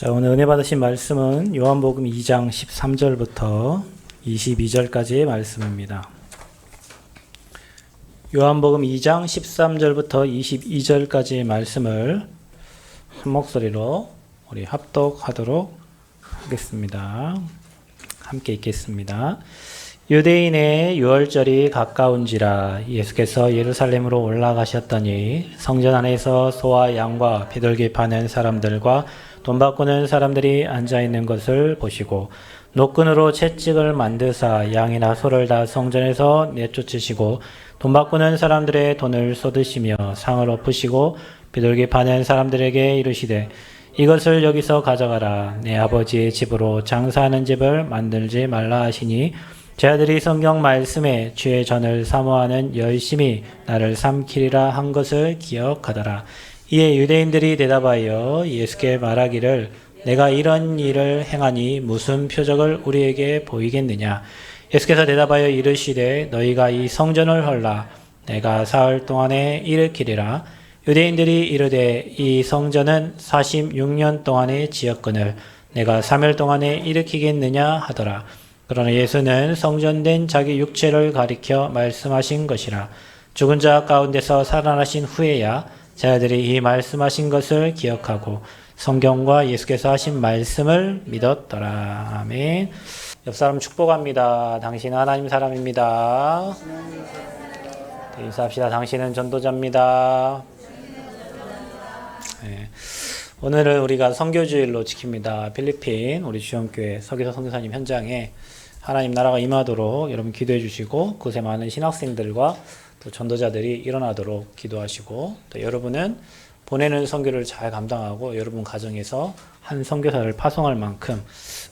자, 오늘 은혜 받으신 말씀은 요한복음 2장 13절부터 22절까지의 말씀입니다. 요한복음 2장 13절부터 22절까지의 말씀을 한 목소리로 우리 합독하도록 하겠습니다. 함께 읽겠습니다. 유대인의 유월절이 가까운지라 예수께서 예루살렘으로 올라가셨더니 성전 안에서 소와 양과 비둘기 파는 사람들과 돈 바꾸는 사람들이 앉아있는 것을 보시고 노끈으로 채찍을 만드사 양이나 소를 다 성전에서 내쫓으시고 돈 바꾸는 사람들의 돈을 쏟으시며 상을 엎으시고 비둘기 파는 사람들에게 이르시되 이것을 여기서 가져가라. 내 아버지의 집으로 장사하는 집을 만들지 말라 하시니 제 아들이 성경 말씀에 주의 전을 사모하는 열심히 나를 삼키리라 한 것을 기억하더라. 이에 유대인들이 대답하여 예수께 말하기를 내가 이런 일을 행하니 무슨 표적을 우리에게 보이겠느냐. 예수께서 대답하여 이르시되 너희가 이 성전을 헐라. 내가 사흘 동안에 일으키리라. 유대인들이 이르되 이 성전은 46년 동안에 지었거늘 내가 3일 동안에 일으키겠느냐 하더라. 그러나 예수는 성전된 자기 육체를 가리켜 말씀하신 것이라. 죽은 자 가운데서 살아나신 후에야 자들이 이 말씀하신 것을 기억하고 성경과 예수께서 하신 말씀을 믿었더라. 아멘. 옆 사람 축복합니다. 당신은 하나님 사람입니다. 네, 인사합시다. 당신은 전도자입니다. 네. 오늘은 우리가 선교주일로 지킵니다. 필리핀 우리 주영교회 서기서 선교사님 현장에 하나님 나라가 임하도록 여러분 기도해 주시고 그곳에 많은 신학생들과 또 전도자들이 일어나도록 기도하시고 또 여러분은 보내는 선교를 잘 감당하고 여러분 가정에서 한 선교사를 파송할 만큼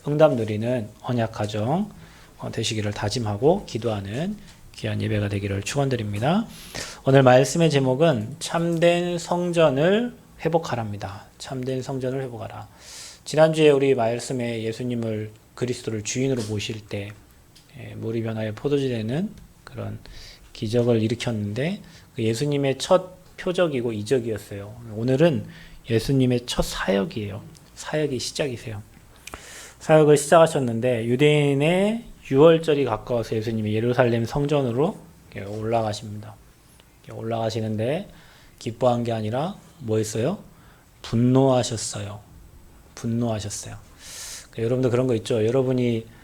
응답 누리는 언약 가정 되시기를 다짐하고 기도하는 귀한 예배가 되기를 축원드립니다. 오늘 말씀의 제목은 참된 성전을 회복하랍니다. 참된 성전을 회복하라. 지난주에 우리 말씀에 예수님을 그리스도를 주인으로 모실 때 물이 변하여 포도주 되는 그런 기적을 일으켰는데 예수님의 첫 표적이고 이적이었어요. 오늘은 예수님의 첫 사역이에요. 사역이 시작이세요. 사역을 시작하셨는데 유대인의 유월절이 가까워서 예수님이 예루살렘 성전으로 올라가십니다. 올라가시는데 기뻐한 게 아니라 뭐 했어요? 분노하셨어요. 분노하셨어요. 여러분도 그런 거 있죠? 여러분이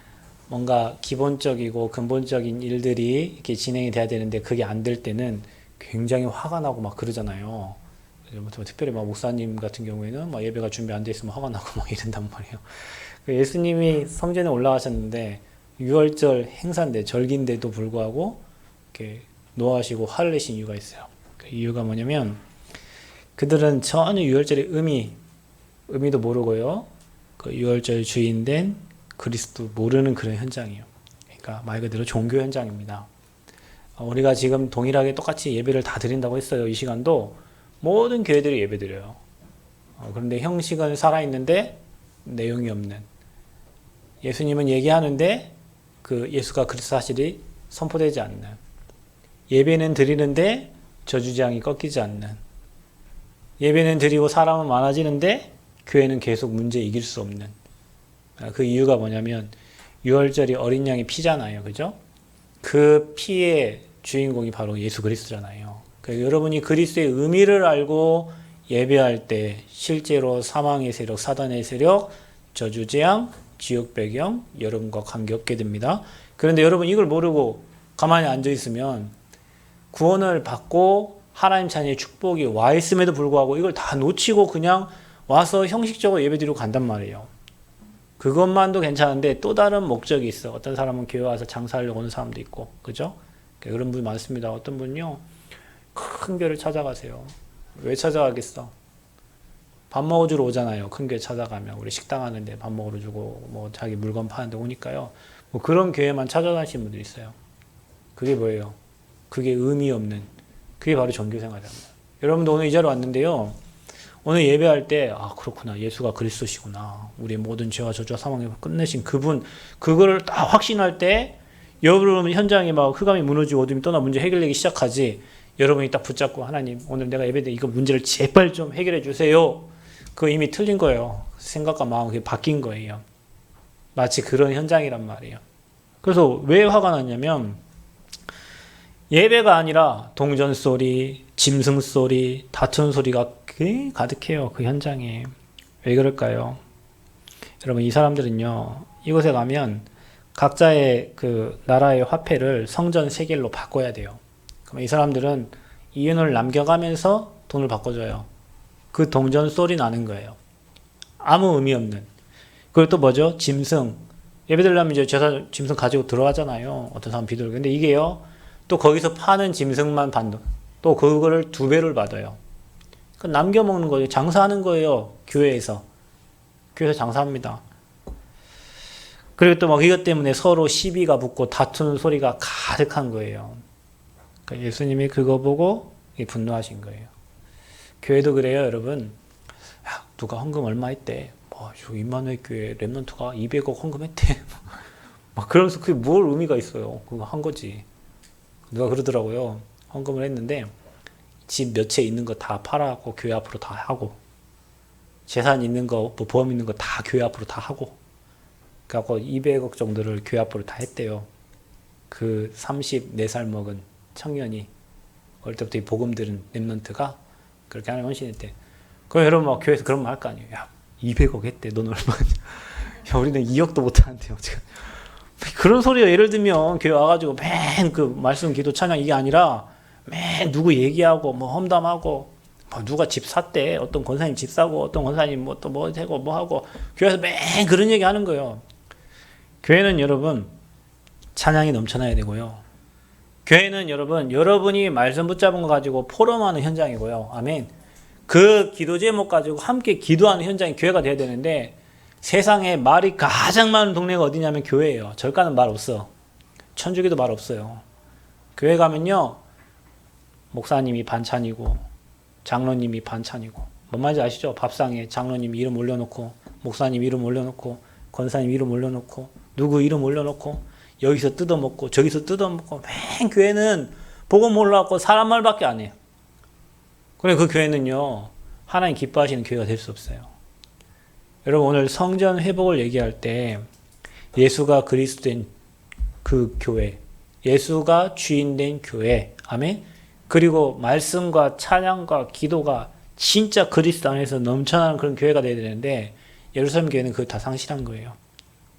뭔가 기본적이고 근본적인 일들이 이렇게 진행이 돼야 되는데 그게 안 될 때는 굉장히 화가 나고 막 그러잖아요. 특별히 막 목사님 같은 경우에는 막 예배가 준비 안 돼 있으면 화가 나고 막 이런단 말이에요. 예수님이 성전에 올라가셨는데 6월절 행사인데 절기인데도 불구하고 이렇게 노하시고 화를 내신 이유가 있어요. 그 이유가 뭐냐면 그들은 전혀 6월절의 의미도 모르고요. 그 6월절 주인된 그리스도 모르는 그런 현장이에요. 그러니까 말 그대로 종교 현장입니다. 우리가 지금 동일하게 똑같이 예배를 다 드린다고 했어요. 이 시간도 모든 교회들이 예배 드려요. 그런데 형식은 살아있는데 내용이 없는. 예수님은 얘기하는데 그 예수가 그리스도 사실이 선포되지 않는. 예배는 드리는데 저주장이 꺾이지 않는. 예배는 드리고 사람은 많아지는데 교회는 계속 문제 이길 수 없는. 그 이유가 뭐냐면 6월절이 어린 양의 피잖아요. 그죠? 그 피의 주인공이 바로 예수 그리스도잖아요. 그러니까 여러분이 그리스도의 의미를 알고 예배할 때 실제로 사망의 세력, 사단의 세력, 저주재앙, 지옥 배경 여러분과 관계없게 됩니다. 그런데 여러분 이걸 모르고 가만히 앉아 있으면 구원을 받고 하나님 자녀의 축복이 와 있음에도 불구하고 이걸 다 놓치고 그냥 와서 형식적으로 예배드리고 간단 말이에요. 그것만도 괜찮은데 또 다른 목적이 있어. 어떤 사람은 교회 와서 장사하려고 오는 사람도 있고, 그죠? 그런 분이 많습니다. 어떤 분요, 큰 교회를 찾아가세요. 왜 찾아가겠어? 밥 먹어주러 오잖아요. 큰 교회 찾아가면 우리 식당 하는데 밥 먹으러 주고 뭐 자기 물건 파는데 오니까요. 뭐 그런 교회만 찾아다니시는 분들이 있어요. 그게 뭐예요? 그게 의미 없는. 그게 바로 종교생활입니다. 여러분도 오늘 이 자리에 왔는데요. 오늘 예배할 때 그렇구나. 예수가 그리스도시구나. 우리의 모든 죄와 저주와 사망을 끝내신 그분. 그거를 딱 확신할 때 여러분 현장에 막 흑암이 무너지고 어둠이 떠나 문제 해결되기 시작하지. 여러분이 딱 붙잡고 하나님 오늘 내가 예배 때 이거 문제를 제발 좀 해결해 주세요. 그거 이미 틀린 거예요. 생각과 마음이 바뀐 거예요. 마치 그런 현장이란 말이에요. 그래서 왜 화가 났냐면 예배가 아니라 동전 소리, 짐승 소리, 다투는 소리가 가득해요. 그 현장에. 왜 그럴까요? 여러분, 이 사람들은요, 이곳에 가면 각자의 그 나라의 화폐를 성전 세겔로 바꿔야 돼요. 그럼 이 사람들은 이윤을 남겨가면서 돈을 바꿔줘요. 그 동전 소리 나는 거예요. 아무 의미 없는. 그리고 또 뭐죠? 짐승. 예배드리려면 이제 제사 짐승 가지고 들어가잖아요. 어떤 사람 비둘기. 근데 이게요, 또 거기서 파는 짐승만 받는, 또 그거를 2배를 받아요. 그 남겨먹는 거예요. 장사하는 거예요. 교회에서 장사합니다. 그리고 또 막 이것 때문에 서로 시비가 붙고 다투는 소리가 가득한 거예요. 그러니까 예수님이 그거 보고 분노하신 거예요. 교회도 그래요, 여러분. 야, 누가 헌금 얼마 했대? 저 임마누엘 교회 렘넌트가 200억 헌금했대. 막 그러면서 그게 뭘 의미가 있어요? 그거 한 거지. 누가 그러더라고요. 헌금을 했는데 집 몇 채 있는 거 다 팔아갖고 교회 앞으로 다 하고, 재산 있는 거, 뭐 보험 있는 거 다 교회 앞으로 다 하고, 그래갖고 200억 정도를 교회 앞으로 다 했대요. 그 34살 먹은 청년이, 어릴 때부터 이 복음 들은 렘넌트가 그렇게 하나님 헌신했대. 그럼 여러분 막 교회에서 그런 말 할 거 아니에요. 야, 200억 했대. 넌 얼마냐? 야, 우리는 2억도 못 하는데요. 그런 소리가 예를 들면 교회 와가지고 맨 그 말씀, 기도, 찬양 이게 아니라 맨 누구 얘기하고 뭐 험담하고 뭐 누가 집 샀대, 어떤 권사님 집 사고 어떤 권사님 뭐 또 뭐 되고 뭐 하고, 교회에서 맨 그런 얘기 하는 거예요. 교회는 여러분 찬양이 넘쳐나야 되고요. 교회는 여러분, 여러분이 말씀 붙잡은 거 가지고 포럼하는 현장이고요. 아멘. 그 기도 제목 가지고 함께 기도하는 현장이 교회가 돼야 되는데, 세상에 말이 가장 많은 동네가 어디냐면 교회예요. 절가는 말 없어. 천주교도 말 없어요. 교회 가면요, 목사님이 반찬이고 장로님이 반찬이고, 뭔 말인지 아시죠? 밥상에 장로님 이름 올려놓고, 목사님 이름 올려놓고, 권사님 이름 올려놓고, 누구 이름 올려놓고, 여기서 뜯어먹고 저기서 뜯어먹고, 맨 교회는 복음 몰라갖고 사람 말밖에 안 해요. 그래, 그 교회는요, 하나님 기뻐하시는 교회가 될 수 없어요. 여러분, 오늘 성전 회복을 얘기할 때 예수가 그리스도인 그 교회, 예수가 주인된 교회, 아멘. 그리고 말씀과 찬양과 기도가 진짜 그리스도 안에서 넘쳐나는 그런 교회가 돼야 되는데, 예루살렘 교회는 그걸 다 상실한 거예요.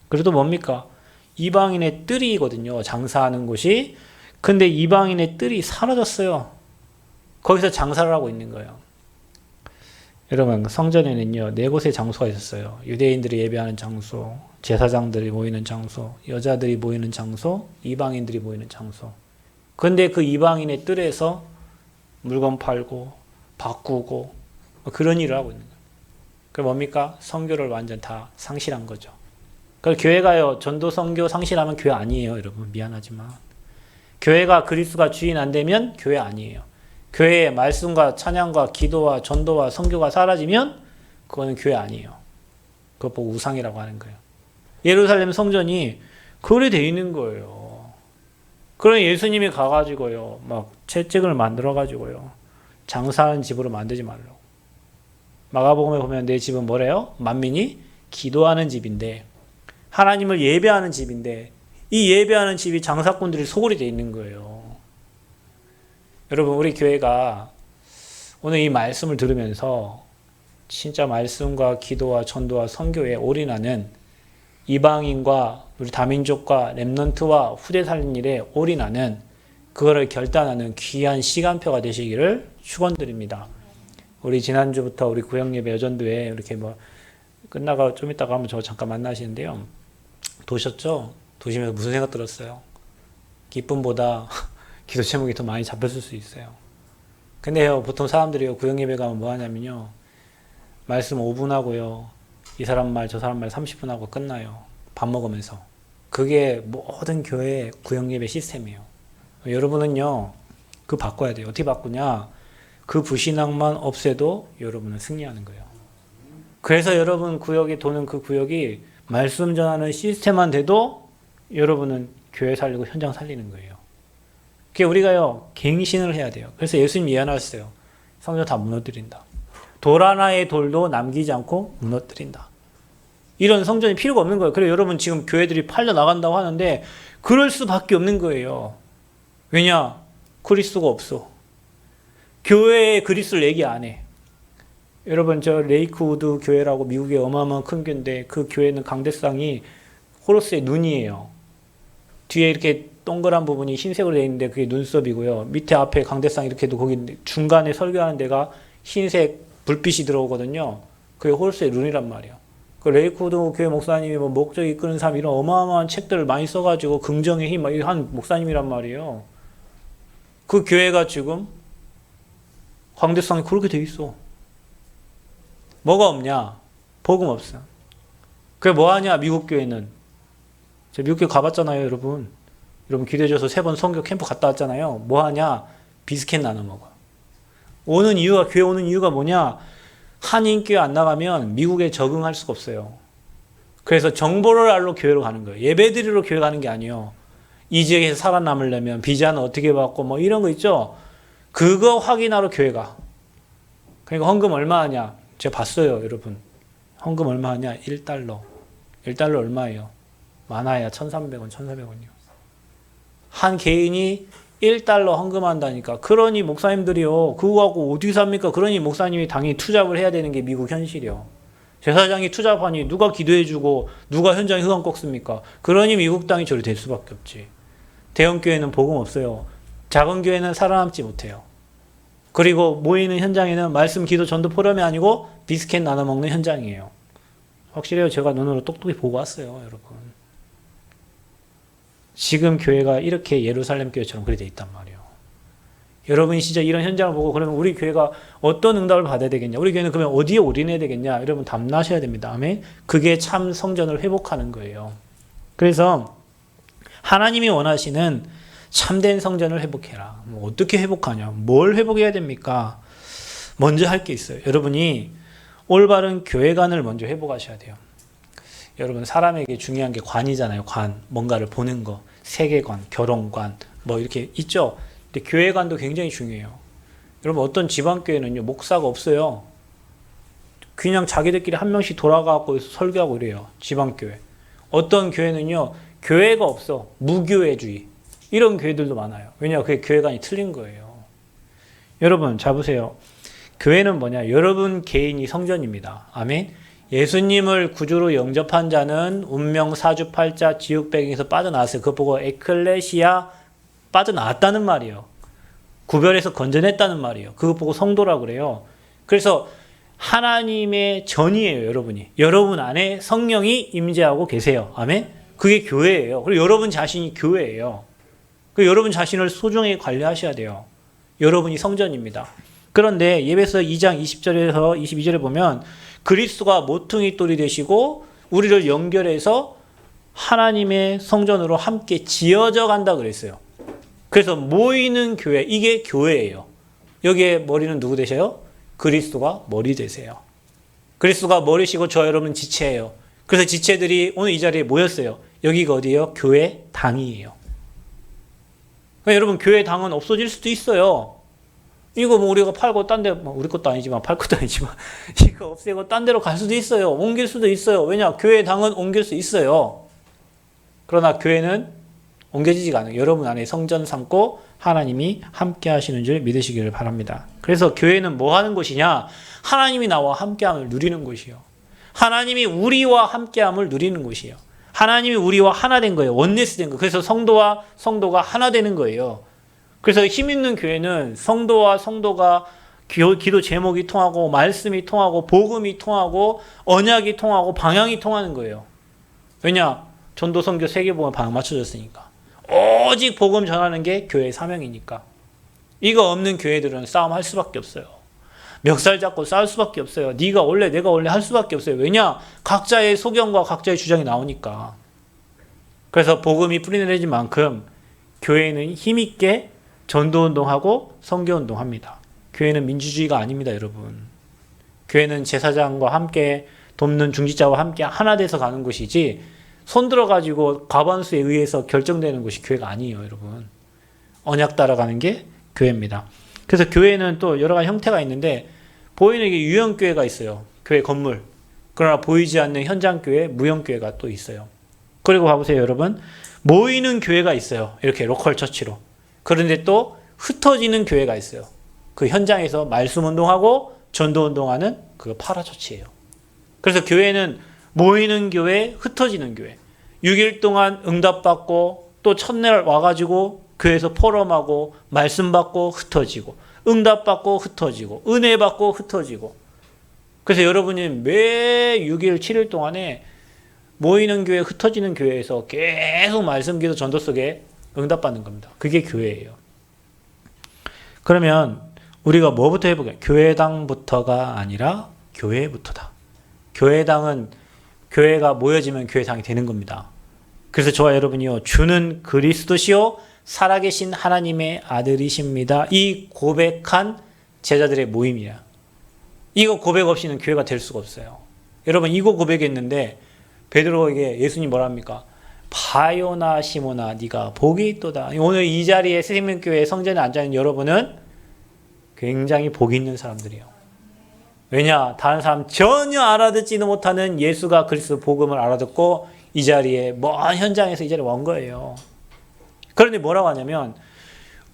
그래도 뭡니까? 이방인의 뜰이거든요, 장사하는 곳이. 근데 이방인의 뜰이 사라졌어요. 거기서 장사를 하고 있는 거예요. 여러분, 성전에는요 4곳의 장소가 있었어요. 유대인들이 예배하는 장소, 제사장들이 모이는 장소, 여자들이 모이는 장소, 이방인들이 모이는 장소. 근데 그 이방인의 뜰에서 물건 팔고 바꾸고 그런 일을 하고 있는 거예요. 그 뭡니까? 선교를 완전 다 상실한 거죠. 그 교회가요, 전도 선교 상실하면 교회 아니에요, 여러분. 미안하지만 교회가 그리스도가 주인 안 되면 교회 아니에요. 교회의 말씀과 찬양과 기도와 전도와 선교가 사라지면 그거는 교회 아니에요. 그거 보고 우상이라고 하는 거예요. 예루살렘 성전이 그래 돼 있는 거예요. 그럼 예수님이 가가지고요, 막 채찍을 만들어가지고요, 장사하는 집으로 만들지 말라고. 마가복음에 보면 내 집은 뭐래요? 만민이 기도하는 집인데, 하나님을 예배하는 집인데, 이 예배하는 집이 장사꾼들이 소굴이 돼 있는 거예요. 여러분, 우리 교회가 오늘 이 말씀을 들으면서 진짜 말씀과 기도와 전도와 선교에 올인하는, 이방인과 우리 다민족과 렘넌트와 후대 살린 일에 올인하는, 그거를 결단하는 귀한 시간표가 되시기를 축원드립니다. 우리 지난주부터 우리 구역예배 여전도에 이렇게 뭐 끝나가 좀 이따가 한번 저 잠깐 만나시는데요. 도셨죠? 도시면서 무슨 생각 들었어요? 기쁨보다 기도 제목이 더 많이 잡혔을 수 있어요. 근데요, 보통 사람들이 구역예배 가면 뭐 하냐면요, 말씀 5분 하고요, 이 사람 말 저 사람 말 30분 하고 끝나요. 밥 먹으면서. 그게 모든 교회 구역예배 시스템이에요. 여러분은요, 그거 바꿔야 돼요. 어떻게 바꾸냐? 그 불신앙만 없애도 여러분은 승리하는 거예요. 그래서 여러분 구역에 도는 그 구역이 말씀 전하는 시스템만 돼도 여러분은 교회 살리고 현장 살리는 거예요. 그게 우리가요, 갱신을 해야 돼요. 그래서 예수님이 예언하셨어요. 성전 다 무너뜨린다. 돌 하나의 돌도 남기지 않고 무너뜨린다. 이런 성전이 필요가 없는 거예요. 그래서 여러분 지금 교회들이 팔려 나간다고 하는데 그럴 수밖에 없는 거예요. 왜냐? 그리스도가 없어. 교회에 그리스도를 얘기 안 해. 여러분 저 레이크우드 교회라고 미국의 어마어마한 큰 교회인데 그 교회는 강대상이 호로스의 눈이에요. 뒤에 이렇게 동그란 부분이 흰색으로 되어 있는데 그게 눈썹이고요. 밑에 앞에 강대상 이렇게 도 거기 중간에 설교하는 데가 흰색 불빛이 들어오거든요. 그게 호로스의 눈이란 말이에요. 그 레이크우드 교회 목사님이 뭐 목적 이끄는 삶 이런 어마어마한 책들을 많이 써가지고 긍정의 힘 한 목사님이란 말이에요. 그 교회가 지금 강대상이 그렇게 돼 있어. 뭐가 없냐? 복음 없어. 그게 뭐하냐? 미국 교회는. 저 미국 교회 가봤잖아요, 여러분. 여러분 기대줘서 3번 선교 캠프 갔다 왔잖아요. 뭐하냐? 비스켓 나눠 먹어. 오는 이유가, 교회 오는 이유가 뭐냐? 한인교회 안 나가면 미국에 적응할 수가 없어요. 그래서 정보를 알러 교회로 가는 거예요. 예배드리러 교회 가는 게 아니에요. 이 지역에서 살아남으려면 비자는 어떻게 받고 뭐 이런 거 있죠? 그거 확인하러 교회 가. 그러니까 헌금 얼마 하냐? 제가 봤어요, 여러분. 헌금 얼마 하냐? 1달러. 1달러 얼마예요? 많아야 1,300원, 1,400원이요. 한 개인이 1달러 헌금한다니까. 그러니 목사님들이요. 그거 갖고 어디 삽니까? 그러니 목사님이 당연히 투잡을 해야 되는 게 미국 현실이요. 제사장이 투잡하니 누가 기도해주고 누가 현장에 흑암 꺾습니까? 그러니 미국 땅이 저리 될 수밖에 없지. 대형 교회는 복음 없어요. 작은 교회는 살아남지 못해요. 그리고 모이는 현장에는 말씀, 기도, 전도 포럼이 아니고 비스켓 나눠 먹는 현장이에요. 확실해요. 제가 눈으로 똑똑히 보고 왔어요, 여러분. 지금 교회가 이렇게 예루살렘 교회처럼 그렇게 돼 있단 말이에요. 여러분이 진짜 이런 현장을 보고 그러면 우리 교회가 어떤 응답을 받아야 되겠냐? 우리 교회는 그러면 어디에 올인해야 되겠냐? 여러분 답나셔야 됩니다. 아멘. 그게 참 성전을 회복하는 거예요. 그래서 하나님이 원하시는 참된 성전을 회복해라. 뭐 어떻게 회복하냐? 뭘 회복해야 됩니까? 먼저 할 게 있어요. 여러분이 올바른 교회관을 먼저 회복하셔야 돼요. 여러분 사람에게 중요한 게 관이잖아요. 관, 뭔가를 보는 거, 세계관, 결혼관, 뭐 이렇게 있죠. 근데 교회관도 굉장히 중요해요. 여러분 어떤 지방교회는요 목사가 없어요. 그냥 자기들끼리 한 명씩 돌아가고 설교하고 이래요. 지방교회. 어떤 교회는요 교회가 없어. 무교회주의. 이런 교회들도 많아요. 왜냐? 그게 교회관이 틀린 거예요. 여러분 잘 보세요. 교회는 뭐냐? 여러분 개인이 성전입니다. 아멘. 예수님을 구주로 영접한 자는 운명 사주팔자 지옥배경에서 빠져나왔어요. 그거 보고 에클레시아 빠져나왔다는 말이에요. 구별해서 건져냈다는 말이에요. 그거 보고 성도라고 그래요. 그래서 하나님의 전이에요, 여러분이. 여러분 안에 성령이 임재하고 계세요. 아멘. 그게 교회예요. 그리고 여러분 자신이 교회예요. 그리고 여러분 자신을 소중히 관리하셔야 돼요. 여러분이 성전입니다. 그런데 예배서 2장 20절에서 22절에 보면 그리스도가 모퉁이 돌이 되시고 우리를 연결해서 하나님의 성전으로 함께 지어져 간다 그랬어요. 그래서 모이는 교회, 이게 교회예요. 여기에 머리는 누구 되셔요? 그리스도가 머리 되세요. 그리스도가 머리시고 저 여러분 지체예요. 그래서 지체들이 오늘 이 자리에 모였어요. 여기가 어디예요? 교회 당이에요. 그러니까 여러분 교회 당은 없어질 수도 있어요. 이거 뭐 우리가 팔고 딴 데, 우리 것도 아니지만 팔 것도 아니지만 이거 없애고 딴 데로 갈 수도 있어요. 옮길 수도 있어요. 왜냐? 교회 당은 옮길 수 있어요. 그러나 교회는 옮겨지지가 않아요. 여러분 안에 성전 삼고 하나님이 함께 하시는 줄 믿으시기를 바랍니다. 그래서 교회는 뭐 하는 곳이냐? 하나님이 나와 함께함을 누리는 곳이요. 하나님이 우리와 함께함을 누리는 곳이에요. 하나님이 우리와 하나 된 거예요. 원네스 된 거예요. 그래서 성도와 성도가 하나 되는 거예요. 그래서 힘 있는 교회는 성도와 성도가 기도 제목이 통하고 말씀이 통하고 복음이 통하고 언약이 통하고 방향이 통하는 거예요. 왜냐? 전도 선교 세계복음 방향 맞춰졌으니까. 오직 복음 전하는 게 교회의 사명이니까. 이거 없는 교회들은 싸움할 수밖에 없어요. 멱살 잡고 싸울 수밖에 없어요. 네가 올래 내가 올래 할 수밖에 없어요. 왜냐? 각자의 소견과 각자의 주장이 나오니까. 그래서 복음이 뿌리내린 만큼 교회는 힘있게 전도운동하고 선교운동합니다. 교회는 민주주의가 아닙니다, 여러분. 교회는 제사장과 함께 돕는 중직자와 함께 하나 돼서 가는 곳이지 손 들어가지고 과반수에 의해서 결정되는 곳이 교회가 아니에요, 여러분. 언약 따라가는 게 교회입니다. 그래서 교회는 또 여러 가지 형태가 있는데 보이는 게 유형교회가 있어요. 교회 건물. 그러나 보이지 않는 현장교회, 무형교회가 또 있어요. 그리고 봐보세요, 여러분. 모이는 교회가 있어요. 이렇게 로컬 처치로. 그런데 또 흩어지는 교회가 있어요. 그 현장에서 말씀 운동하고 전도 운동하는 그 파라처치예요. 그래서 교회는 모이는 교회, 흩어지는 교회. 6일 동안 응답받고 또 첫날 와가지고 교회에서 포럼하고 말씀 받고 흩어지고 응답받고 흩어지고 은혜 받고 흩어지고. 그래서 여러분이 매 6일, 7일 동안에 모이는 교회, 흩어지는 교회에서 계속 말씀, 기도, 전도 속에 응답받는 겁니다. 그게 교회예요. 그러면 우리가 뭐부터 해볼까요? 교회당부터가 아니라 교회부터다. 교회당은 교회가 모여지면 교회당이 되는 겁니다. 그래서 저와 여러분이요, 주는 그리스도시요 살아계신 하나님의 아들이십니다. 이 고백한 제자들의 모임이야. 이거 고백 없이는 교회가 될 수가 없어요. 여러분, 이거 고백했는데 베드로에게 예수님 뭐라 합니까? 바요나 시모나 네가 복이 있도다. 오늘 이 자리에 생명교회 성전에 앉아있는 여러분은 굉장히 복이 있는 사람들이에요. 왜냐? 다른 사람 전혀 알아듣지도 못하는 예수가 그리스도 복음을 알아듣고 이 자리에 먼 현장에서 이 자리에 온 거예요. 그런데 뭐라고 하냐면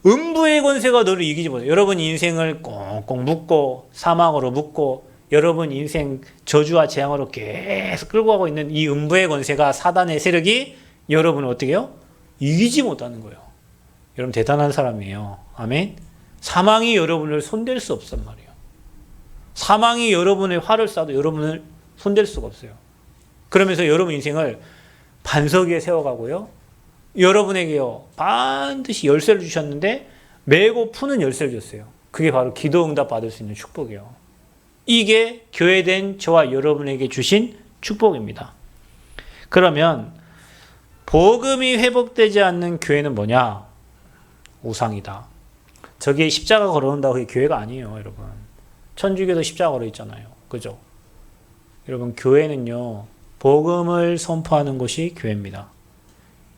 음부의 권세가 너를 이기지 못해. 여러분 인생을 꽁꽁 묶고 사망으로 묶고 여러분 인생 저주와 재앙으로 계속 끌고 가고 있는 이 음부의 권세가 사단의 세력이 여러분을 어떻게 해요? 이기지 못하는 거예요. 여러분 대단한 사람이에요. 아멘. 사망이 여러분을 손댈 수 없단 말이에요. 사망이 여러분의 활을 쏴도 여러분을 손댈 수가 없어요. 그러면서 여러분 인생을 반석 위에 세워가고요. 여러분에게요, 반드시 열쇠를 주셨는데 매고 푸는 열쇠를 줬어요. 그게 바로 기도 응답 받을 수 있는 축복이에요. 이게 교회된 저와 여러분에게 주신 축복입니다. 그러면 복음이 회복되지 않는 교회는 뭐냐? 우상이다. 저기 십자가 걸어온다고 그게 교회가 아니에요, 여러분. 천주교도 십자가 걸어 있잖아요. 그죠? 여러분, 교회는요, 복음을 선포하는 곳이 교회입니다.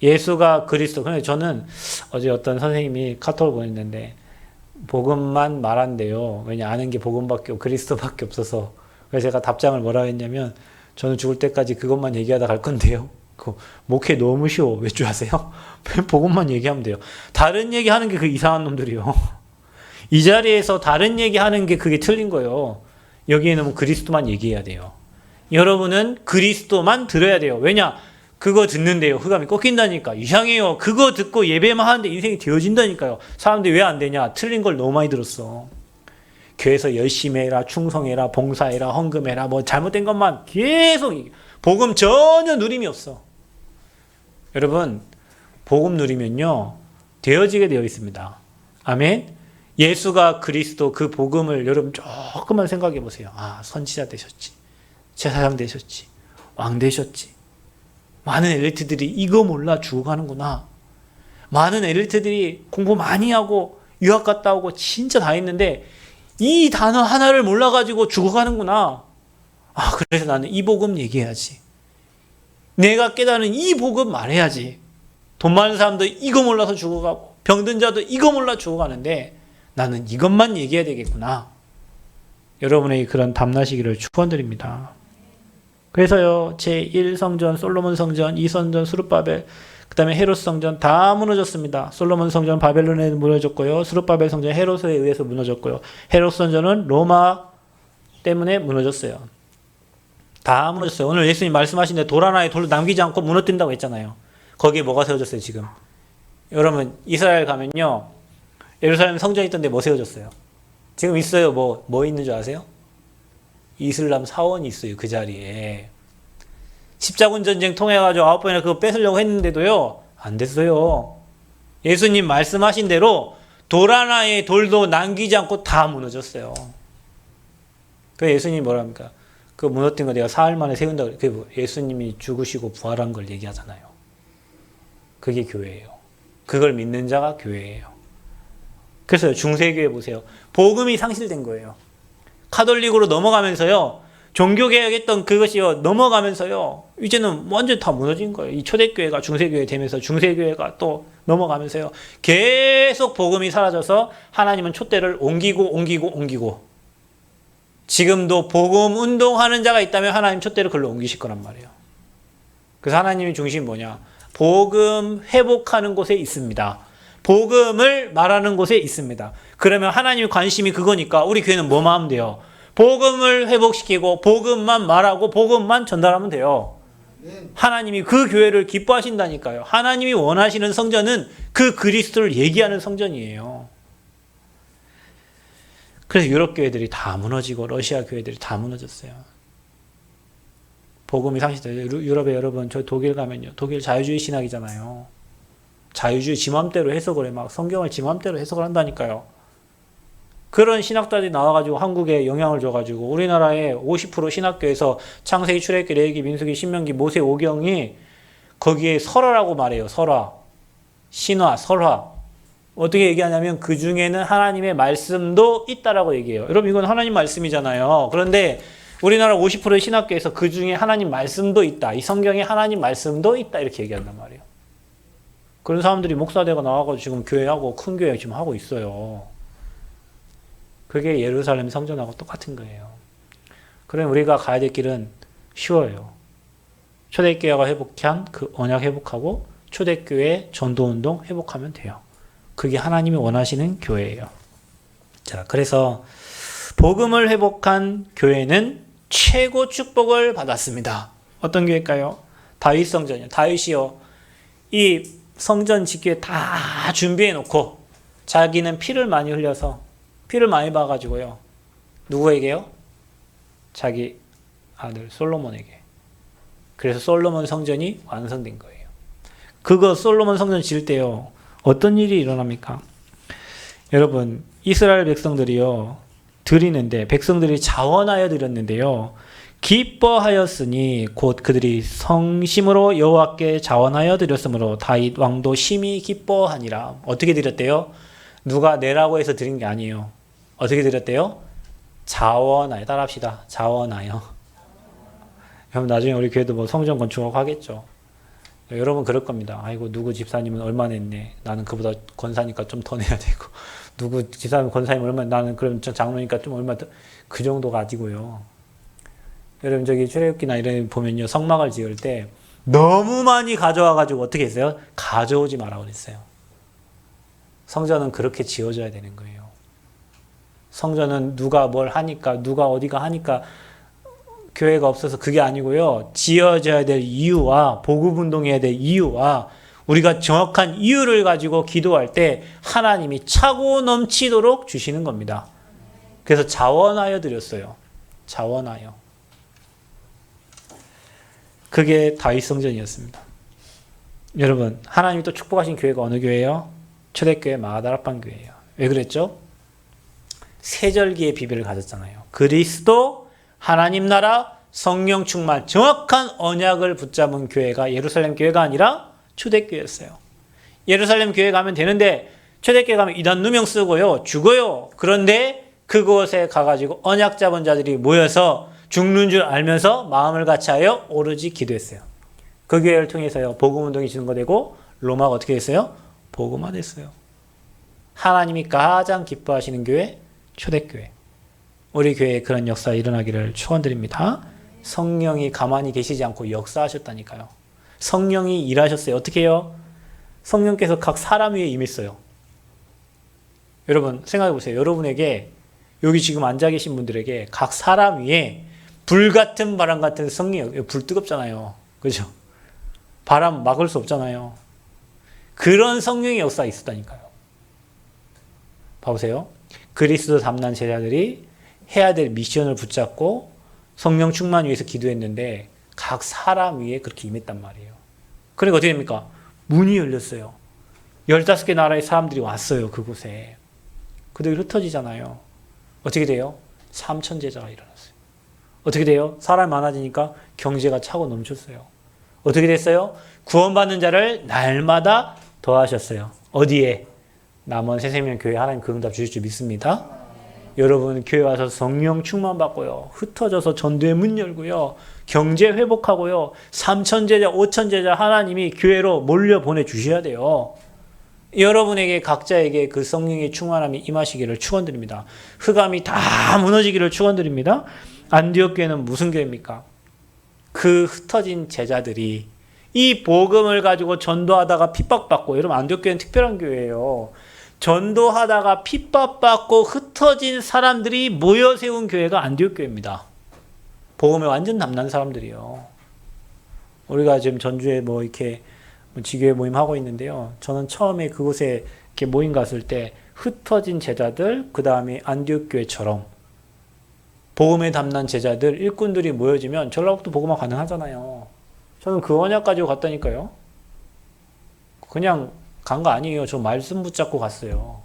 예수가 그리스도. 그런데 저는 어제 어떤 선생님이 카톡을 보냈는데 복음만 말한대요. 왜냐 아는 게 복음밖에 그리스도밖에 없어서. 그래서 제가 답장을 뭐라 했냐면 저는 죽을 때까지 그것만 얘기하다 갈 건데요. 그 목회 너무 쉬워. 왜 줄 아세요? 복음만 얘기하면 돼요. 다른 얘기하는 게 그 이상한 놈들이요. 이 자리에서 다른 얘기하는 게 그게 틀린 거예요. 여기에는 뭐 그리스도만 얘기해야 돼요. 여러분은 그리스도만 들어야 돼요. 왜냐? 그거 듣는데요. 흑암이 꺾인다니까. 이상해요. 그거 듣고 예배만 하는데 인생이 되어진다니까요. 사람들이 왜 안 되냐? 틀린 걸 너무 많이 들었어. 교회에서 열심히 해라, 충성해라, 봉사해라, 헌금해라, 뭐 잘못된 것만 계속 복음 전혀 누림이 없어. 여러분, 복음 누리면요, 되어지게 되어 있습니다. 아멘. 예수가 그리스도 그 복음을 여러분 조금만 생각해 보세요. 아, 선지자 되셨지. 제사장 되셨지. 왕 되셨지. 많은 엘리트들이 이거 몰라 죽어가는구나. 많은 엘리트들이 공부 많이 하고 유학 갔다 오고 진짜 다 했는데 이 단어 하나를 몰라가지고 죽어가는구나. 아, 그래서 나는 이 복음 얘기해야지. 내가 깨달은 이 복음 말해야지. 돈 많은 사람도 이거 몰라서 죽어가고 병든 자도 이거 몰라 죽어가는데 나는 이것만 얘기해야 되겠구나. 여러분의 그런 담나시기를 축원드립니다. 그래서요, 제1성전, 솔로몬 성전, 2성전, 수룹바벨, 그 다음에 헤롯 성전 다 무너졌습니다. 솔로몬 성전 바벨론에 무너졌고요. 수룹바벨 성전 헤롯에 의해서 무너졌고요. 헤롯 성전은 로마 때문에 무너졌어요. 다 무너졌어요. 오늘 예수님 말씀하신 데 돌 하나에 돌로 남기지 않고 무너뜨린다고 했잖아요. 거기에 뭐가 세워졌어요, 지금? 여러분, 이스라엘 가면요, 예루살렘 성전 있던데 뭐 세워졌어요? 지금 있어요. 뭐 있는 줄 아세요? 이슬람 사원이 있어요. 그 자리에. 십자군 전쟁 통해가지고 9번이나 그거 뺏으려고 했는데도요, 안 됐어요. 예수님 말씀하신 대로 돌 하나의 돌도 남기지 않고 다 무너졌어요. 그래서 예수님이 뭐라 합니까? 그 무너뜨린 거 내가 사흘 만에 세운다. 그 예수님이 죽으시고 부활한 걸 얘기하잖아요. 그게 교회예요. 그걸 믿는 자가 교회예요. 그래서 중세교회 보세요. 복음이 상실된 거예요. 카톨릭으로 넘어가면서요, 종교개혁했던 그것이요, 넘어가면서요, 이제는 완전 다 무너진 거예요. 이 초대교회가 중세교회 되면서 중세교회가 또 넘어가면서요, 계속 복음이 사라져서 하나님은 촛대를 옮기고 지금도 복음 운동하는 자가 있다면 하나님 촛대를 글로 옮기실 거란 말이에요. 그래서 하나님의 중심이 뭐냐? 복음 회복하는 곳에 있습니다. 복음을 말하는 곳에 있습니다. 그러면 하나님의 관심이 그거니까 우리 교회는 뭐만 하면 돼요? 복음을 회복시키고 복음만 말하고 복음만 전달하면 돼요. 하나님이 그 교회를 기뻐하신다니까요. 하나님이 원하시는 성전은 그 그리스도를 얘기하는 성전이에요. 그래서 유럽 교회들이 다 무너지고 러시아 교회들이 다 무너졌어요. 복음이 상실돼요. 유럽에 여러분 저 독일 가면요. 독일 자유주의 신학이잖아요. 자유주의 지 맘대로 해석을 해. 막 성경을 지 맘대로 해석을 한다니까요. 그런 신학자들이 나와가지고 한국에 영향을 줘가지고 우리나라의 50% 신학교에서 창세기, 출애굽기, 레위기, 민수기, 신명기, 모세, 오경이 거기에 설화라고 말해요. 설화. 신화, 설화. 어떻게 얘기하냐면 그 중에는 하나님의 말씀도 있다라고 얘기해요. 여러분 이건 하나님 말씀이잖아요. 그런데 우리나라 50%의 신학교에서 그 중에 하나님 말씀도 있다. 이 성경에 하나님 말씀도 있다. 이렇게 얘기한단 말이에요. 그런 사람들이 목사대가 나와가지고 지금 교회하고 큰 교회 지금 하고 있어요. 그게 예루살렘 성전하고 똑같은 거예요. 그럼 우리가 가야 될 길은 쉬워요. 초대교회가 회복한 그 언약 회복하고 초대교회 전도운동 회복하면 돼요. 그게 하나님이 원하시는 교회예요. 자, 그래서 복음을 회복한 교회는 최고 축복을 받았습니다. 어떤 교회일까요? 다윗 성전이요. 다윗이요. 이 성전 짓기에 다 준비해 놓고 자기는 피를 많이 흘려서 피를 많이 봐가지고요. 누구에게요? 자기 아들 솔로몬에게. 그래서 솔로몬 성전이 완성된 거예요. 그거 솔로몬 성전 지을 때요. 어떤 일이 일어납니까? 여러분 이스라엘 백성들이요. 드리는데 백성들이 자원하여 드렸는데요. 기뻐하였으니 곧 그들이 성심으로 여호와께 자원하여 드렸으므로 다윗 왕도 심히 기뻐하니라. 어떻게 드렸대요? 누가 내라고 해서 드린 게 아니에요. 어떻게 드렸대요? 자원하여. 따라합시다. 자원하여. 그럼 나중에 우리 교회도 뭐 성전 건축하고 하겠죠. 여러분 그럴 겁니다. 아이고 누구 집사님은 얼마 냈네. 나는 그보다 권사니까 좀 더 내야 되고. 누구 집사님 권사님 얼마 나는 그럼 장로니까 좀 얼마 더. 그 정도 가지고요. 여러분 저기 출애굽기나 이런 보면요. 성막을 지을 때 너무 많이 가져와가지고 어떻게 했어요? 가져오지 마라 그랬어요. 성전은 그렇게 지어져야 되는 거예요. 성전은 누가 뭘 하니까 누가 어디가 하니까 교회가 없어서 그게 아니고요. 지어져야 될 이유와 복음운동해야 될 이유와 우리가 정확한 이유를 가지고 기도할 때 하나님이 차고 넘치도록 주시는 겁니다. 그래서 자원하여 드렸어요. 자원하여. 그게 다윗 성전이었습니다. 여러분 하나님이 또 축복하신 교회가 어느 교회예요? 초대교회 마가다락방 교회예요. 왜 그랬죠? 세절기의 비밀을 가졌잖아요. 그리스도, 하나님 나라, 성령 충만, 정확한 언약을 붙잡은 교회가 예루살렘 교회가 아니라 초대교회였어요. 예루살렘 교회 가면 되는데 초대교회 가면 이단 누명 쓰고요. 죽어요. 그런데 그곳에 가가지고 언약 잡은 자들이 모여서 죽는 줄 알면서 마음을 같이하여 오로지 기도했어요. 그 교회를 통해서요. 복음운동이 증거되고 로마가 어떻게 됐어요? 복음화됐어요. 하나님이 가장 기뻐하시는 교회, 초대교회. 우리 교회에 그런 역사가 일어나기를 축원드립니다. 성령이 가만히 계시지 않고 역사하셨다니까요. 성령이 일하셨어요. 어떻게 해요? 성령께서 각 사람 위에 임했어요. 여러분 생각해 보세요. 여러분에게 여기 지금 앉아 계신 분들에게 각 사람 위에 불같은 바람 같은 성령, 불 뜨겁잖아요. 그죠? 바람 막을 수 없잖아요. 그런 성령의 역사가 있었다니까요. 봐보세요. 그리스도 담난 제자들이 해야 될 미션을 붙잡고 성령 충만 위해서 기도했는데 각 사람 위에 그렇게 임했단 말이에요. 그러니까 어떻게 됩니까? 문이 열렸어요. 15개 나라의 사람들이 왔어요. 그곳에. 그들이 흩어지잖아요. 어떻게 돼요? 3천 제자가 일어났어요. 어떻게 돼요? 사람이 많아지니까 경제가 차고 넘쳤어요. 어떻게 됐어요? 구원받는 자를 날마다 더하셨어요. 어디에? 남원 새생명 교회 하나님 그 응답 주실 줄 믿습니다. 여러분 교회 와서 성령 충만 받고요. 흩어져서 전도의 문 열고요. 경제 회복하고요. 3천 제자, 5천 제자 하나님이 교회로 몰려 보내 주셔야 돼요. 여러분에게 각자에게 그 성령의 충만함이 임하시기를 축원드립니다. 흑암이 다 무너지기를 축원드립니다. 안디옥 교회는 무슨 교회입니까? 그 흩어진 제자들이 이 복음을 가지고 전도하다가 핍박받고, 여러분 안디옥 교회는 특별한 교회예요. 전도하다가 핍박받고 흩어진 사람들이 모여 세운 교회가 안디옥 교회입니다. 복음에 완전 담난 사람들이요. 우리가 지금 전주에 뭐 이렇게 지교회 모임 하고 있는데요. 저는 처음에 그곳에 이렇게 모임 갔을 때 흩어진 제자들, 그 다음에 안디옥 교회처럼 복음에 담난 제자들, 일꾼들이 모여지면 전라북도 복음화 가능하잖아요. 저는 그 언약 가지고 갔다니까요. 그냥 간 거 아니에요. 저 말씀 붙잡고 갔어요.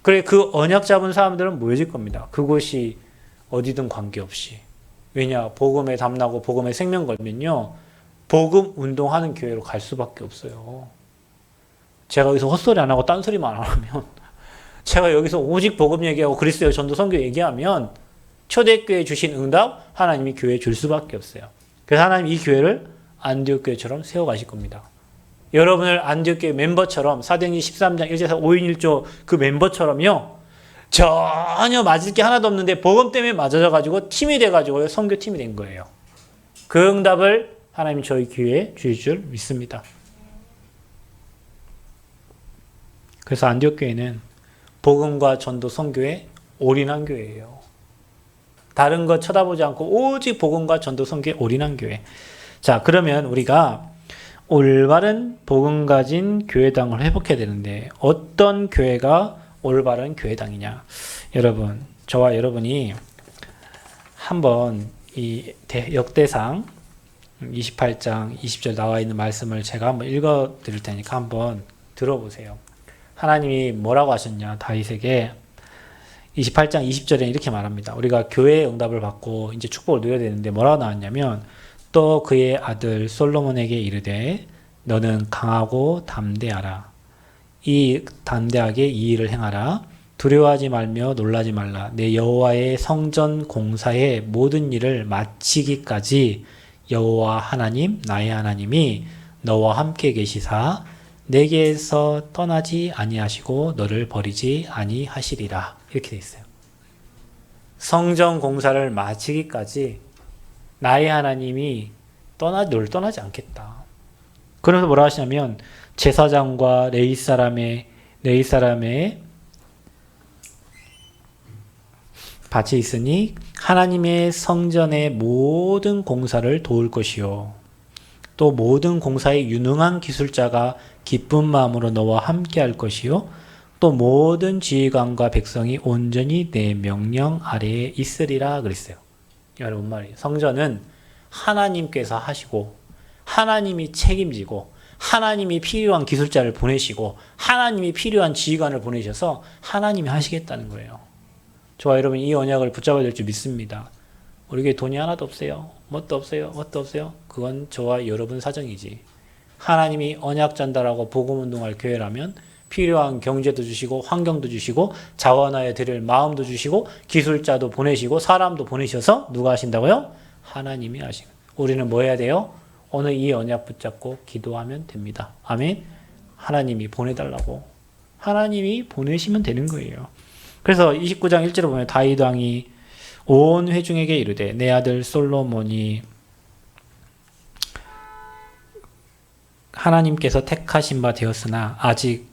그래, 그 언약 잡은 사람들은 모여질 겁니다. 그곳이 어디든 관계없이. 왜냐? 복음에 담나고 복음에 생명 걸면요. 복음 운동하는 교회로 갈 수밖에 없어요. 제가 여기서 헛소리 안 하고 딴소리만 안 하면, 제가 여기서 오직 복음 얘기하고 그리스도의 전도 선교 얘기하면 초대교회에 주신 응답 하나님이 교회에 줄 수밖에 없어요. 그래서 하나님 이 교회를 안디옥 교회처럼 세워가실 겁니다. 여러분을 안디옥 교회 멤버처럼 사도행전 13장 1절에서 5인 1조 그 멤버처럼요. 전혀 맞을 게 하나도 없는데 복음 때문에 맞아져가지고 팀이 돼가지고 선교팀이 된 거예요. 그 응답을 하나님 저희 교회에 주실 줄 믿습니다. 그래서 안디옥 교회는 복음과 전도 선교에 올인한 교회예요. 다른 거 쳐다보지 않고 오직 복음과 전도 선교에 올인한 교회. 자, 그러면 우리가 올바른 복음 가진 교회당을 회복해야 되는데 어떤 교회가 올바른 교회당이냐? 여러분, 저와 여러분이 한번 이 역대상 28장 20절 나와 있는 말씀을 제가 한번 읽어 드릴 테니까 한번 들어보세요. 하나님이 뭐라고 하셨냐? 다윗에게 28장 20절에 이렇게 말합니다. 우리가 교회의 응답을 받고 이제 축복을 누려야 되는데 뭐라고 나왔냐면, 또 그의 아들 솔로몬에게 이르되 너는 강하고 담대하라. 이 담대하게 이 일을 행하라. 두려워하지 말며 놀라지 말라. 내 여호와의 성전 공사의 모든 일을 마치기까지 여호와 하나님 나의 하나님이 너와 함께 계시사 내게서 떠나지 아니하시고 너를 버리지 아니하시리라. 이렇게 돼 있어요. 성전 공사를 마치기까지 나의 하나님이 너를 떠나지 않겠다. 그러면서 뭐라 하시냐면 제사장과 레위 사람의 밭이 있으니 하나님의 성전의 모든 공사를 도울 것이요. 또 모든 공사에 유능한 기술자가 기쁜 마음으로 너와 함께 할 것이요. 또 모든 지휘관과 백성이 온전히 내 명령 아래에 있으리라 그랬어요. 여러분 말이에요. 성전은 하나님께서 하시고 하나님이 책임지고 하나님이 필요한 기술자를 보내시고 하나님이 필요한 지휘관을 보내셔서 하나님이 하시겠다는 거예요. 저와 여러분 이 언약을 붙잡아야 될 줄 믿습니다. 우리에게 돈이 하나도 없어요. 뭣도 없어요. 그건 저와 여러분 사정이지. 하나님이 언약 전달하고 복음 운동할 교회라면 필요한 경제도 주시고 환경도 주시고 자원하여 드릴 마음도 주시고 기술자도 보내시고 사람도 보내셔서 누가 하신다고요? 하나님이 하시는. 우리는 뭐 해야 돼요? 오늘 이 언약 붙잡고 기도하면 됩니다. 아멘. 하나님이 보내달라고. 하나님이 보내시면 되는 거예요. 그래서 29장 1절에 보면 다윗 왕이 온 회중에게 이르되 내 아들 솔로몬이 하나님께서 택하신 바 되었으나 아직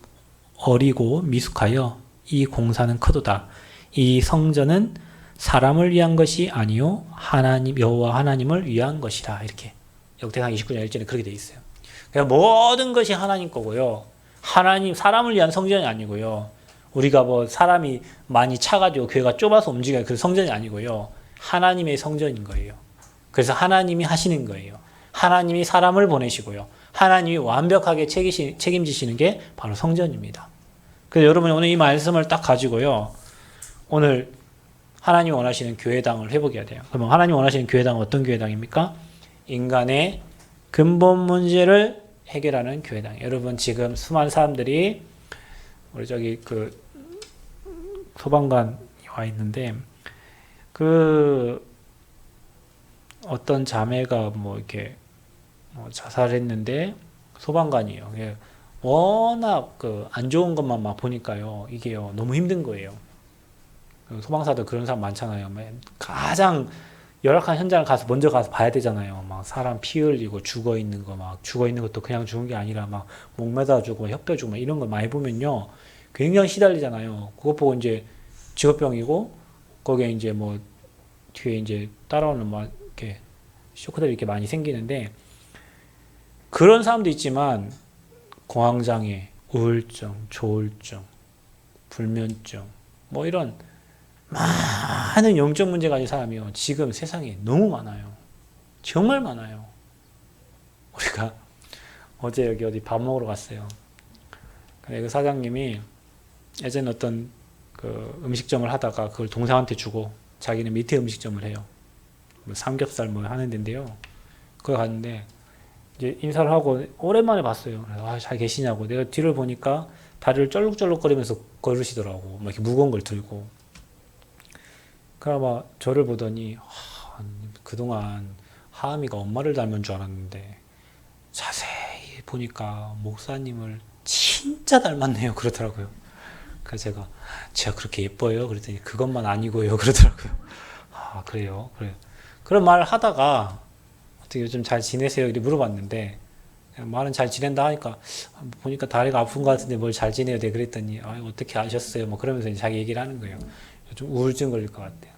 어리고 미숙하여 이 공사는 크도다. 이 성전은 사람을 위한 것이 아니요 하나님 여호와 하나님을 위한 것이라. 이렇게 역대상 29장 1절에 그렇게 돼 있어요. 그러니까 모든 것이 하나님 거고요. 하나님 사람을 위한 성전이 아니고요. 우리가 뭐 사람이 많이 차가지고 교회가 좁아서 움직여요. 그 성전이 아니고요. 하나님의 성전인 거예요. 그래서 하나님이 하시는 거예요. 하나님이 사람을 보내시고요. 하나님이 완벽하게 책임지시는 게 바로 성전입니다. 그래서 여러분이 오늘 이 말씀을 딱 가지고요. 오늘 하나님이 원하시는 교회당을 회복해야 돼요. 그러면 하나님이 원하시는 교회당은 어떤 교회당입니까? 인간의 근본 문제를 해결하는 교회당. 여러분 지금 수많은 사람들이 우리 저기 그 소방관이 와 있는데 그 어떤 자매가 뭐 이렇게 자살했는데 소방관이에요. 워낙 그 안 좋은 것만 막 보니까요. 이게요. 너무 힘든 거예요. 소방사도 그런 사람 많잖아요. 가장 열악한 현장을 가서 먼저 가서 봐야 되잖아요. 막 사람 피 흘리고 죽어 있는 거 막 죽어 있는 것도 그냥 죽은 게 아니라 막 목 매다 주고 협뼈 주고 막 이런 거 많이 보면요. 굉장히 시달리잖아요. 그것 보고 이제 직업병이고 거기에 이제 뭐 뒤에 이제 따라오는 막 이렇게 쇼크들이 이렇게 많이 생기는데 그런 사람도 있지만 공황장애, 우울증, 조울증, 불면증 뭐 이런 많은 영적 문제 가진 사람이요. 지금 세상에 너무 많아요. 정말 많아요. 우리가 어제 여기 어디 밥 먹으러 갔어요. 근데 그 사장님이 예전에 어떤 그 음식점을 하다가 그걸 동생한테 주고 자기는 밑에 음식점을 해요. 뭐 삼겹살 뭐 하는 데인데요. 거기 갔는데 이제 인사를 하고 오랜만에 봤어요. 그래서 아, 잘 계시냐고. 내가 뒤를 보니까 다리를 쩔룩쩔룩거리면서 걸으시더라고. 막 이렇게 무거운 걸 들고. 그나마 저를 보더니 그동안 하은이가 엄마를 닮은 줄 알았는데 자세히 보니까 목사님을 진짜 닮았네요. 그러더라고요. 그래서 제가 그렇게 예뻐요? 그랬더니 그것만 아니고요. 그러더라고요. 아, 그래요? 그래요. 그런 말 하다가 어떻게 요즘 잘 지내세요? 이렇게 물어봤는데 말은 잘 지낸다 하니까 보니까 다리가 아픈 것 같은데 뭘 잘 지내요? 네, 그랬더니 아, 어떻게 아셨어요? 뭐 그러면서 자기 얘기를 하는 거예요. 좀 우울증 걸릴 것 같아요.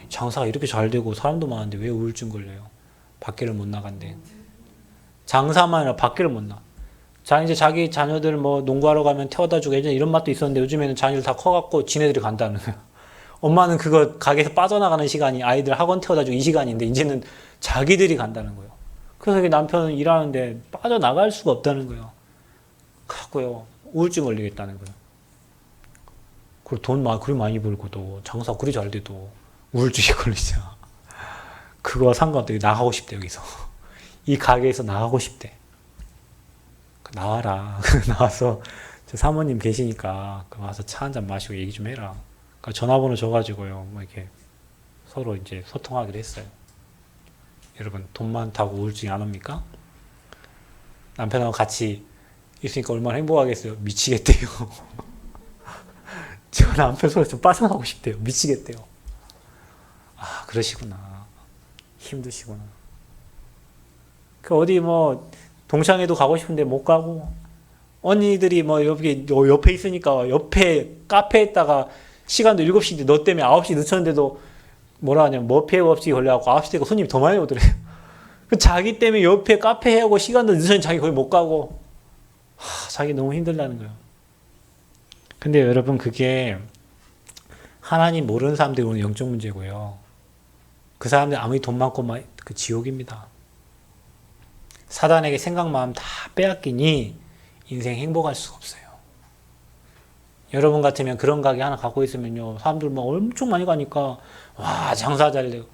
장사가 이렇게 잘 되고 사람도 많은데 왜 우울증 걸려요? 밖에를 못 나간대. 장사만 아니라 밖에를 못 나. 자, 이제 자기 자녀들 뭐 농구하러 가면 태워다 주고 예전에 이런 맛도 있었는데 요즘에는 자녀들 다 커갖고 지네들이 간다는 거야. 엄마는 그거 가게에서 빠져나가는 시간이 아이들 학원 태워다 주고 이 시간인데 이제는 자기들이 간다는 거예요. 그래서 남편은 일하는데 빠져나갈 수가 없다는 거예요. 갖고요. 우울증 걸리겠다는 거예요. 그리고 돈 그리 많이 벌고도 장사 그리 잘 돼도 우울증이 걸리죠. 그거와 상관없이 나가고 싶대 여기서. 이 가게에서 나가고 싶대. 나와라. 나와서 저 사모님 계시니까 와서 차 한잔 마시고 얘기 좀 해라. 그러니까 전화번호 줘가지고요. 뭐 이렇게 서로 이제 소통하기로 했어요. 여러분 돈 많다고 우울증이 안 옵니까? 남편하고 같이 있으니까 얼마나 행복하겠어요. 미치겠대요. 저 남편 소리 좀 빠져나가고 싶대요. 미치겠대요. 아, 그러시구나. 힘드시구나. 그 어디 뭐 동창회도 가고 싶은데 못 가고 언니들이 뭐 여기 옆에 있으니까 옆에 카페에다가 시간도 7시인데 너 때문에 9시 늦췄는데도 뭐라 하냐면 머피 없이 걸려갖고 9시 되고 손님이 더 많이 오더래요. 그 자기 때문에 옆에 카페 하고 시간도 늦었는데 자기 거기 못 가고 자기 너무 힘들다는 거예요. 근데 여러분 그게 하나님 모르는 사람들이 오는 영적 문제고요. 그 사람들 아무리 돈 많고 그 지옥입니다. 사단에게 생각 마음 다 빼앗기니 인생 행복할 수가 없어요. 여러분 같으면 그런 가게 하나 갖고 있으면요. 사람들 막 엄청 많이 가니까 와 장사 잘 돼요.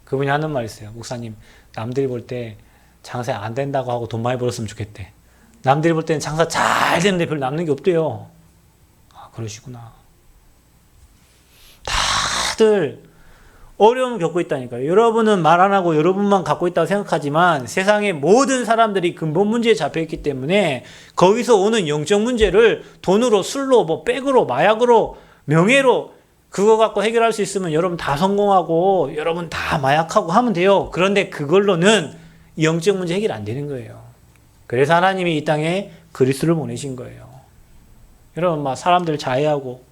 그분이 하는 말 있어요. 목사님 남들이 볼 때 장사 안 된다고 하고 돈 많이 벌었으면 좋겠대. 남들이 볼 때는 장사 잘 되는데 별로 남는 게 없대요. 아 그러시구나. 다들 어려움을 겪고 있다니까요. 여러분은 말 안 하고 여러분만 갖고 있다고 생각하지만 세상의 모든 사람들이 근본 문제에 잡혀있기 때문에 거기서 오는 영적 문제를 돈으로 술로 뭐 백으로 마약으로 명예로 그거 갖고 해결할 수 있으면 여러분 다 성공하고 여러분 다 마약하고 하면 돼요. 그런데 그걸로는 영적 문제 해결 안 되는 거예요. 그래서 하나님이 이 땅에 그리스도를 보내신 거예요. 여러분 막 사람들 자해하고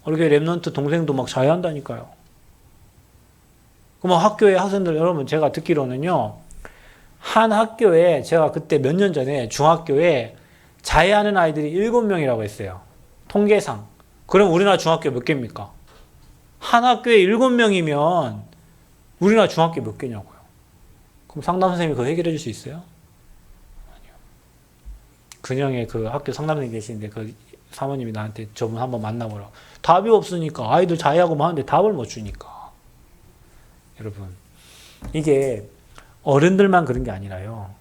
우리 교회 랩런트 동생도 막 자해한다니까요. 그럼 학교에 학생들 여러분 제가 듣기로는요. 한 학교에 제가 그때 몇 년 전에 중학교에 자해하는 아이들이 7명이라고 했어요. 통계상. 그럼 우리나라 중학교 몇 개입니까? 한 학교에 7명이면 우리나라 중학교 몇 개냐고요. 그럼 상담 선생님이 그거 해결해 줄 수 있어요? 아니요. 근영에 그 학교 상담 선생님 계시는데 그 사모님이 나한테 저분 한번 만나보라고. 답이 없으니까 아이들 자해하고 하는데 답을 못 주니까. 여러분 이게 어른들만 그런 게 아니라요.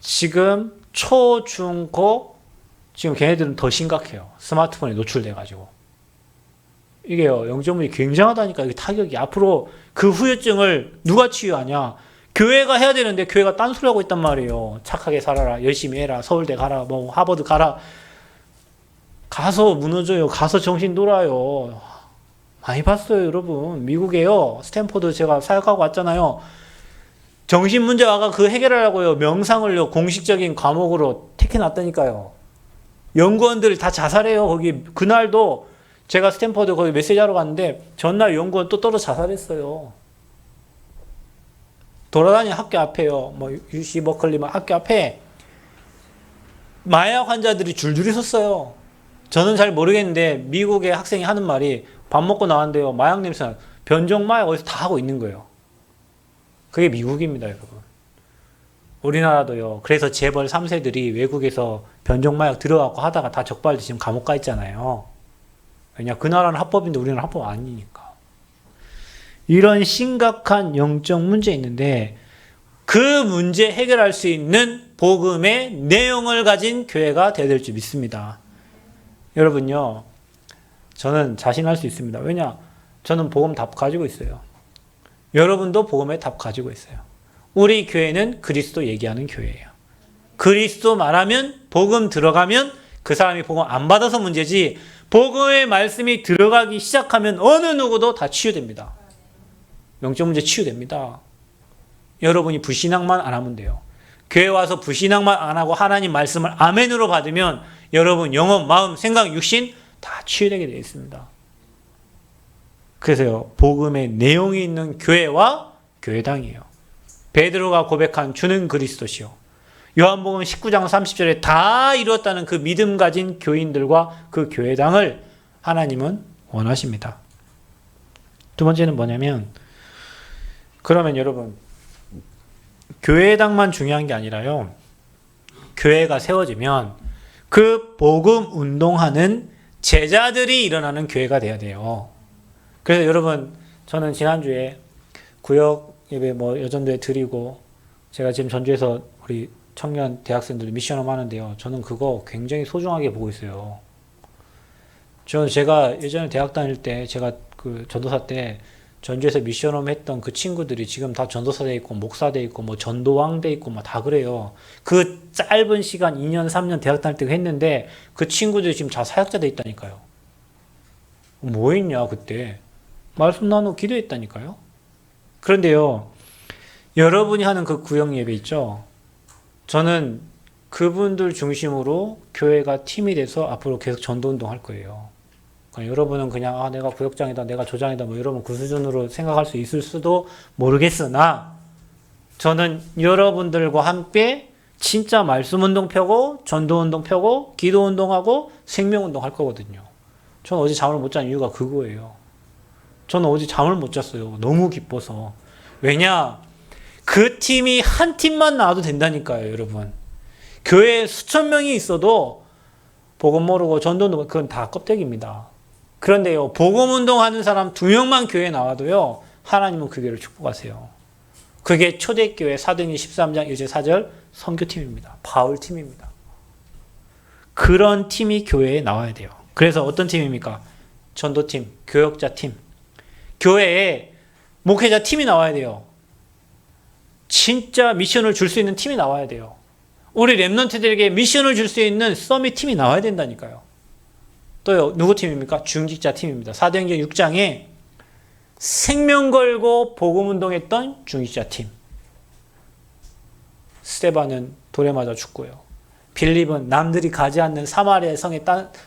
지금 초, 중, 고 지금 걔네들은 더 심각해요. 스마트폰에 노출돼가지고. 이게요 영적 문제 굉장하다니까. 이게 타격이 앞으로 그 후유증을 누가 치유하냐. 교회가 해야 되는데 교회가 딴소리 하고 있단 말이에요. 착하게 살아라, 열심히 해라, 서울대 가라, 뭐 하버드 가라. 가서 무너져요. 가서 정신 돌아요. 많이 봤어요, 여러분. 미국에요. 스탠포드 제가 사역하고 왔잖아요. 정신 문제 와가 그 해결하려고요. 명상을요, 공식적인 과목으로 택해놨다니까요. 연구원들 다 자살해요. 거기 그날도 제가 스탠포드 거기 메시지 하러 갔는데 전날 연구원 또 떨어 자살했어요. 돌아다니는 학교 앞에요. 뭐 UC 버클리 학교 앞에 마약 환자들이 줄줄이 섰어요. 저는 잘 모르겠는데 미국의 학생이 하는 말이 밥 먹고 나왔는데요. 마약 냄새, 변종 마약 어디서 다 하고 있는 거예요. 그게 미국입니다, 여러분. 우리나라도요. 그래서 재벌 3세들이 외국에서 변종 마약 들어가고 하다가 다 적발돼 지금 감옥 가 있잖아요. 왜냐, 그 나라는 합법인데 우리나라는 합법 아니니까. 이런 심각한 영적 문제 있는데 그 문제 해결할 수 있는 복음의 내용을 가진 교회가 되어야 될 줄 믿습니다. 여러분요, 저는 자신할 수 있습니다. 왜냐, 저는 복음 답 가지고 있어요. 여러분도 복음의 답 가지고 있어요. 우리 교회는 그리스도 얘기하는 교회예요. 그리스도 말하면, 복음 들어가면 그 사람이 복음 안 받아서 문제지, 복음의 말씀이 들어가기 시작하면 어느 누구도 다 치유됩니다. 영적 문제 치유됩니다. 여러분이 불신앙만 안 하면 돼요. 교회 와서 불신앙만 안 하고 하나님 말씀을 아멘으로 받으면 여러분 영혼, 마음, 생각, 육신 다 치유되게 되어 있습니다. 그래서요, 복음의 내용이 있는 교회와 교회당이에요. 베드로가 고백한 주는 그리스도시요. 요한복음 19장 30절에 다 이루었다는 그 믿음 가진 교인들과 그 교회당을 하나님은 원하십니다. 두 번째는 뭐냐면, 그러면 여러분, 교회당만 중요한 게 아니라요, 교회가 세워지면 그 복음 운동하는 제자들이 일어나는 교회가 돼야 돼요. 그래서 여러분, 저는 지난주에 구역 예배 여전도에 드리고, 제가 지금 전주에서 우리 청년 대학생들 미션홈 하는데요. 저는 그거 굉장히 소중하게 보고 있어요. 제가 예전에 대학 다닐 때, 제가 그 전도사 때 전주에서 미션홈 했던 그 친구들이 지금 다 전도사 돼 있고, 목사 돼 있고, 전도왕 돼 있고, 다 그래요. 그 짧은 시간 2년, 3년 대학 다닐 때 했는데, 그 친구들이 지금 다 사역자 돼 있다니까요. 뭐 했냐, 그때. 말씀 나누고 기도했다니까요. 그런데요, 여러분이 하는 그 구역 예배 있죠? 저는 그분들 중심으로 교회가 팀이 돼서 앞으로 계속 전도운동 할 거예요. 그러니까 여러분은 그냥 내가 구역장이다, 내가 조장이다, 여러분 그 수준으로 생각할 수 있을 수도 모르겠으나, 저는 여러분들과 함께 진짜 말씀운동 펴고, 전도운동 펴고, 기도운동하고, 생명운동 할 거거든요. 저는 어제 잠을 못 잔 이유가 그거예요. 저는 어제 잠을 못 잤어요. 너무 기뻐서. 왜냐? 그 팀이 한 팀만 나와도 된다니까요, 여러분. 교회에 수천 명이 있어도 복음 모르고 전도운동, 그건 다 껍데기입니다. 그런데요, 복음운동 하는 사람 2명만 교회에 나와도요, 하나님은 그 교회를 축복하세요. 그게 초대교회 사도행전 13장 1절 4절 선교팀입니다. 바울팀입니다. 그런 팀이 교회에 나와야 돼요. 그래서 어떤 팀입니까? 전도팀, 교역자팀. 교회에 목회자 팀이 나와야 돼요. 진짜 미션을 줄 수 있는 팀이 나와야 돼요. 우리 랩런트들에게 미션을 줄 수 있는 서밋 팀이 나와야 된다니까요. 또요, 누구 팀입니까? 중직자 팀입니다. 사도행전 6장에 생명 걸고 복음 운동했던 중직자 팀. 스데반은 돌에 맞아 죽고요. 빌립은 남들이 가지 않는 사마리아 성의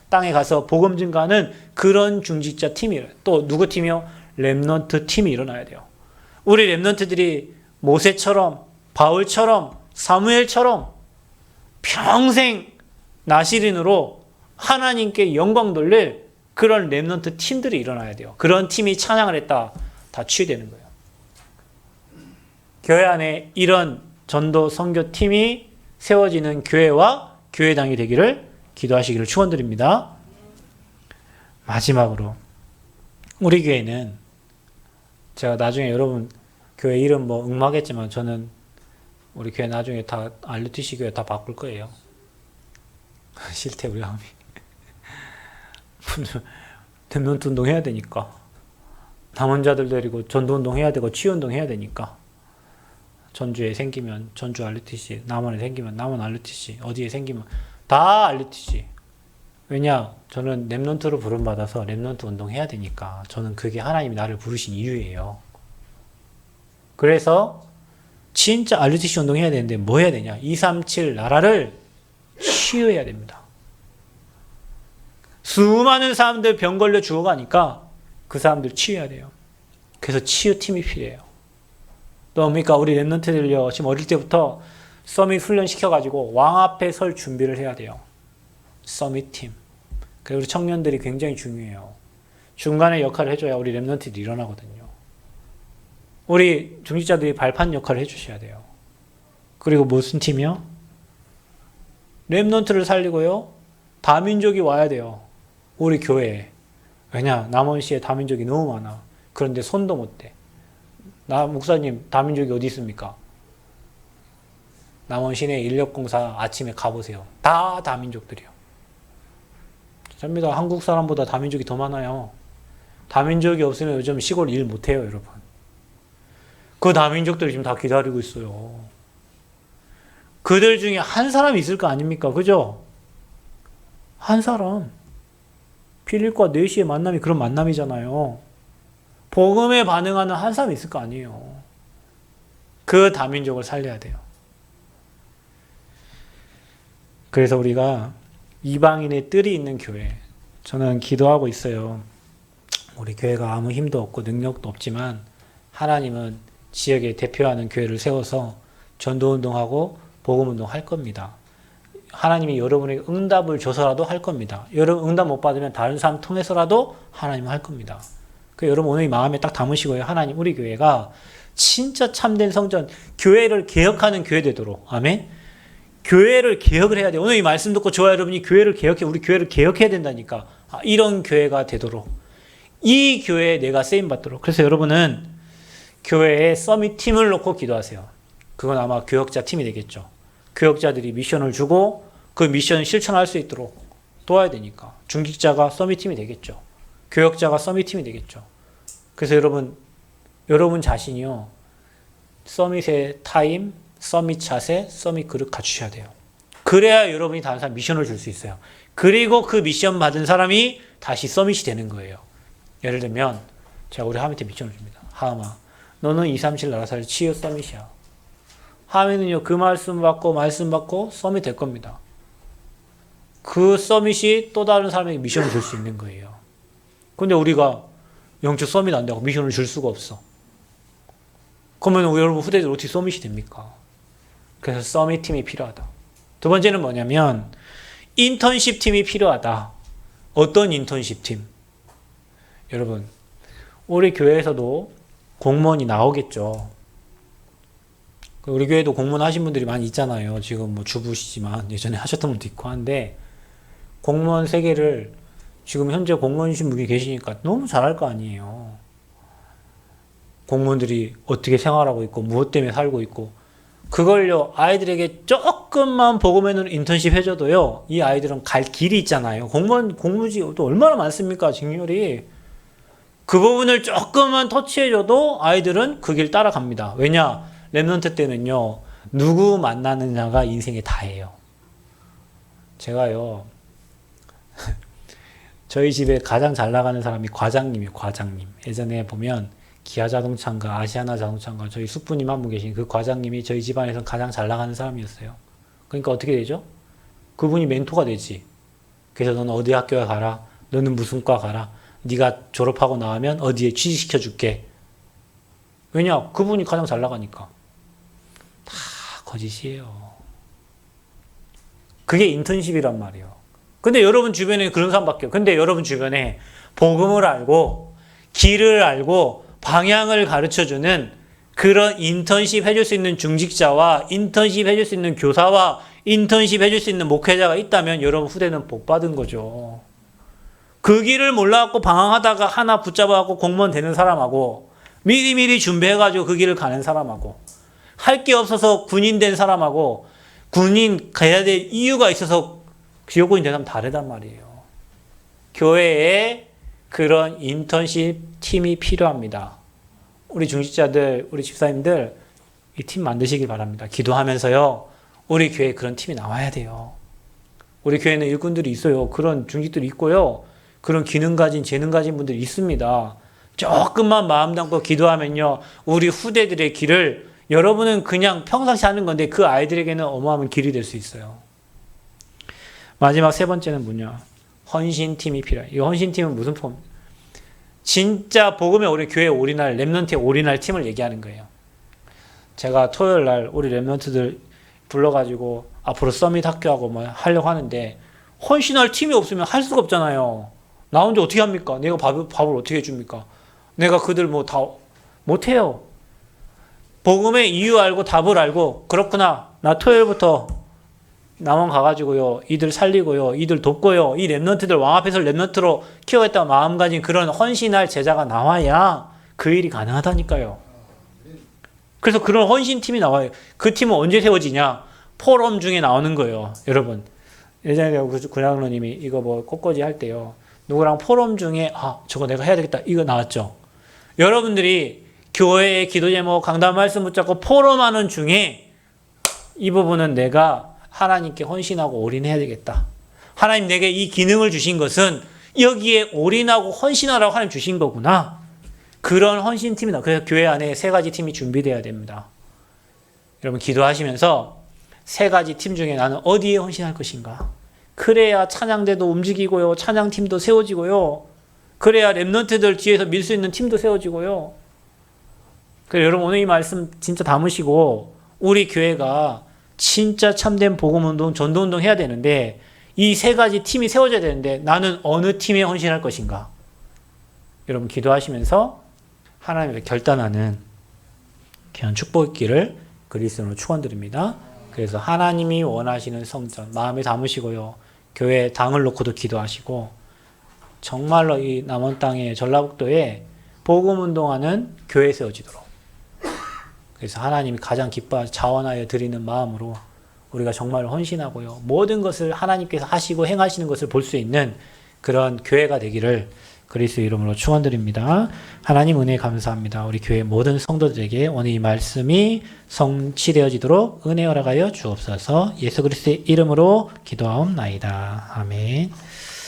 땅에 가서 복음 증가하는 그런 중직자 팀이에요. 또 누구 팀이요? 랩런트 팀이 일어나야 돼요. 우리 랩런트들이 모세처럼, 바울처럼, 사무엘처럼 평생 나시린으로 하나님께 영광 돌릴 그런 랩런트 팀들이 일어나야 돼요. 그런 팀이 찬양을 했다, 다 치유되는 거예요. 교회 안에 이런 전도 선교 팀이 세워지는 교회와 교회당이 되기를 기도하시기를 축원드립니다. 마지막으로, 우리 교회는, 제가 나중에 여러분 교회 이름 응마겠지만, 저는 우리 교회 나중에 다 RUTC 교회 다 바꿀 거예요. 싫대, 우리 마음이. 랩런트 운동 해야 되니까. 남은 자들 데리고 전도 운동 해야 되고 치유 운동 해야 되니까. 전주에 생기면 전주 RUTC, 남원에 생기면 남원 RUTC, 어디에 생기면 다 RUTC. 왜냐? 저는 랩넌트로 부름받아서 랩넌트 운동해야 되니까. 저는 그게 하나님이 나를 부르신 이유예요. 그래서 진짜 RUTC 운동해야 되는데 뭐 해야 되냐? 237 나라를 치유해야 됩니다. 수많은 사람들 병 걸려 죽어가니까 그 사람들 치유해야 돼요. 그래서 치유팀이 필요해요. 또 뭡니까? 우리 랩런트들요. 지금 어릴 때부터 서밋 훈련 시켜가지고 왕 앞에 설 준비를 해야 돼요. 서밋팀. 그리고 우리 청년들이 굉장히 중요해요. 중간에 역할을 해줘야 우리 랩런트들이 일어나거든요. 우리 중직자들이 발판 역할을 해주셔야 돼요. 그리고 무슨 팀이요? 랩런트를 살리고요. 다민족이 와야 돼요. 우리 교회에. 왜냐? 남원시에 다민족이 너무 많아. 그런데 손도 못 대. 목사님, 다민족이 어디 있습니까? 남원 시내 인력공사 아침에 가보세요. 다 다민족들이요. 접니다. 한국 사람보다 다민족이 더 많아요. 다민족이 없으면 요즘 시골 일 못해요, 여러분. 그 다민족들이 지금 다 기다리고 있어요. 그들 중에 한 사람이 있을 거 아닙니까? 그죠? 한 사람. 필립과 네시의 만남이 그런 만남이잖아요. 복음에 반응하는 한 사람이 있을 거 아니에요. 그 다민족을 살려야 돼요. 그래서 우리가 이방인의 뜰이 있는 교회, 저는 기도하고 있어요. 우리 교회가 아무 힘도 없고 능력도 없지만 하나님은 지역에 대표하는 교회를 세워서 전도운동하고 복음운동 할 겁니다. 하나님이 여러분에게 응답을 줘서라도 할 겁니다. 여러분 응답 못 받으면 다른 사람 통해서라도 하나님은 할 겁니다. 그 여러분 오늘 이 마음에 딱 담으시고요. 하나님, 우리 교회가 진짜 참된 성전, 교회를 개혁하는 교회 되도록. 아멘. 교회를 개혁을 해야 돼요. 오늘 이 말씀 듣고 저와 여러분이 교회를 개혁해, 우리 교회를 개혁해야 된다니까. 이런 교회가 되도록. 이 교회에 내가 쓰임 받도록. 그래서 여러분은 교회에 서밋 팀을 놓고 기도하세요. 그건 아마 교역자 팀이 되겠죠. 교역자들이 미션을 주고 그 미션을 실천할 수 있도록 도와야 되니까. 중직자가 서밋 팀이 되겠죠. 교역자가 서밋 팀이 되겠죠. 그래서 여러분 자신이요. 서밋의 타임, 서밋 자세, 서밋 그릇 갖추셔야 돼요. 그래야 여러분이 다른 사람 미션을 줄 수 있어요. 그리고 그 미션 받은 사람이 다시 서밋이 되는 거예요. 예를 들면 제가 우리 하미한테 미션을 줍니다. 하음아, 너는 237 나라사를 치유 서밋이야. 하미는요, 그 말씀 받고 서밋 될 겁니다. 그 서밋이 또 다른 사람에게 미션을 줄 수 있는 거예요. 근데 우리가 영적 서밋 안 되고 미션을 줄 수가 없어. 그러면 여러분 후대들 어떻게 서밋이 됩니까? 그래서 서밋 팀이 필요하다. 두 번째는 뭐냐면 인턴십 팀이 필요하다. 어떤 인턴십 팀? 여러분, 우리 교회에서도 공무원이 나오겠죠. 우리 교회도 공무원 하신 분들이 많이 있잖아요. 지금 뭐 주부시지만 예전에 하셨던 분도 있고 한데, 공무원 세계를 지금 현재 공무원이신 분이 계시니까 너무 잘할 거 아니에요. 공무원들이 어떻게 생활하고 있고 무엇 때문에 살고 있고, 그걸요 아이들에게 조금만 복음에는 인턴십 해줘도요 이 아이들은 갈 길이 있잖아요. 공무지 또 얼마나 많습니까, 직렬이. 그 부분을 조금만 터치해줘도 아이들은 그 길 따라갑니다. 왜냐? 랩넌트 때는요 누구 만나느냐가 인생의 다예요. 제가요 저희 집에 가장 잘 나가는 사람이 과장님이에요. 과장님. 예전에 보면 기아자동차인가 아시아나자동차인가 저희 숙부님 한 분 계신 그 과장님이 저희 집안에서 가장 잘 나가는 사람이었어요. 그러니까 어떻게 되죠? 그분이 멘토가 되지. 그래서 너는 어디 학교에 가라. 너는 무슨 과 가라. 네가 졸업하고 나오면 어디에 취직시켜 줄게. 왜냐? 그분이 가장 잘 나가니까. 다 거짓이에요. 그게 인턴십이란 말이에요. 근데 여러분 주변에 그런 사람밖에 없어요. 근데 여러분 주변에 복음을 알고 길을 알고 방향을 가르쳐주는 그런 인턴십 해줄 수 있는 중직자와 인턴십 해줄 수 있는 교사와 인턴십 해줄 수 있는 목회자가 있다면 여러분 후대는 복 받은 거죠. 그 길을 몰라갖고 방황하다가 하나 붙잡아갖고 공무원 되는 사람하고 미리미리 준비해가지고 그 길을 가는 사람하고 할 게 없어서 군인 된 사람하고 군인 가야 될 이유가 있어서 지역군이 된 사람 다르단 말이에요. 교회에 그런 인턴십 팀이 필요합니다. 우리 중직자들, 우리 집사님들 이 팀 만드시길 바랍니다. 기도하면서요. 우리 교회에 그런 팀이 나와야 돼요. 우리 교회는 일꾼들이 있어요. 그런 중직들이 있고요. 그런 기능 가진, 재능 가진 분들이 있습니다. 조금만 마음 담고 기도하면요. 우리 후대들의 길을 여러분은 그냥 평상시 하는 건데 그 아이들에게는 어마어마한 길이 될 수 있어요. 마지막 세 번째는 뭐냐? 헌신팀이 필요해요. 이 헌신팀은 무슨 폼? 진짜 복음에 우리 교회에 올인할, 랩런트에 올인할 팀을 얘기하는 거예요. 제가 토요일 날 우리 랩런트들 불러가지고 앞으로 서밋 학교하고 뭐 하려고 하는데 헌신할 팀이 없으면 할 수가 없잖아요. 나 혼자 어떻게 합니까? 내가 밥을 어떻게 해줍니까? 내가 그들 뭐 다 못해요. 복음의 이유 알고 답을 알고 그렇구나. 나 토요일부터 남원 가가지고요. 이들 살리고요. 이들 돕고요. 이 랩런트들 왕 앞에서 랩런트로 키워겠다고 마음 가진 그런 헌신할 제자가 나와야 그 일이 가능하다니까요. 그래서 그런 헌신팀이 나와요. 그 팀은 언제 세워지냐? 포럼 중에 나오는 거예요. 여러분. 예전에 구장로님이 이거 뭐 꽃꽂이 할 때요. 누구랑 포럼 중에 저거 내가 해야 되겠다. 이거 나왔죠. 여러분들이 교회의 기도 제목, 강단 말씀 붙잡고 포럼하는 중에 이 부분은 내가 하나님께 헌신하고 올인해야 되겠다. 하나님 내게 이 기능을 주신 것은 여기에 올인하고 헌신하라고 하나님 주신 거구나. 그런 헌신팀이다. 그래서 교회 안에 세 가지 팀이 준비되어야 됩니다. 여러분 기도하시면서 세 가지 팀 중에 나는 어디에 헌신할 것인가? 그래야 찬양대도 움직이고요. 찬양팀도 세워지고요. 그래야 랩런트들 뒤에서 밀 수 있는 팀도 세워지고요. 그래서 여러분 오늘 이 말씀 진짜 담으시고 우리 교회가 진짜 참된 복음운동, 전도운동 해야 되는데 이 세 가지 팀이 세워져야 되는데 나는 어느 팀에 헌신할 것인가? 여러분 기도하시면서 하나님께 결단하는 귀한 축복의 길을 그리스도로 축원드립니다. 그래서 하나님이 원하시는 성전 마음에 담으시고요. 교회에 당을 놓고도 기도하시고 정말로 이 남원 땅에 전라북도에 복음운동하는 교회 세워지도록 그래서 하나님이 가장 기뻐 자원하여 드리는 마음으로 우리가 정말 헌신하고요. 모든 것을 하나님께서 하시고 행하시는 것을 볼 수 있는 그런 교회가 되기를 그리스도 이름으로 축원드립니다. 하나님 은혜 감사합니다. 우리 교회 모든 성도들에게 오늘 이 말씀이 성취되어지도록 은혜 허락하여 주옵소서. 예수 그리스도의 이름으로 기도하옵나이다. 아멘.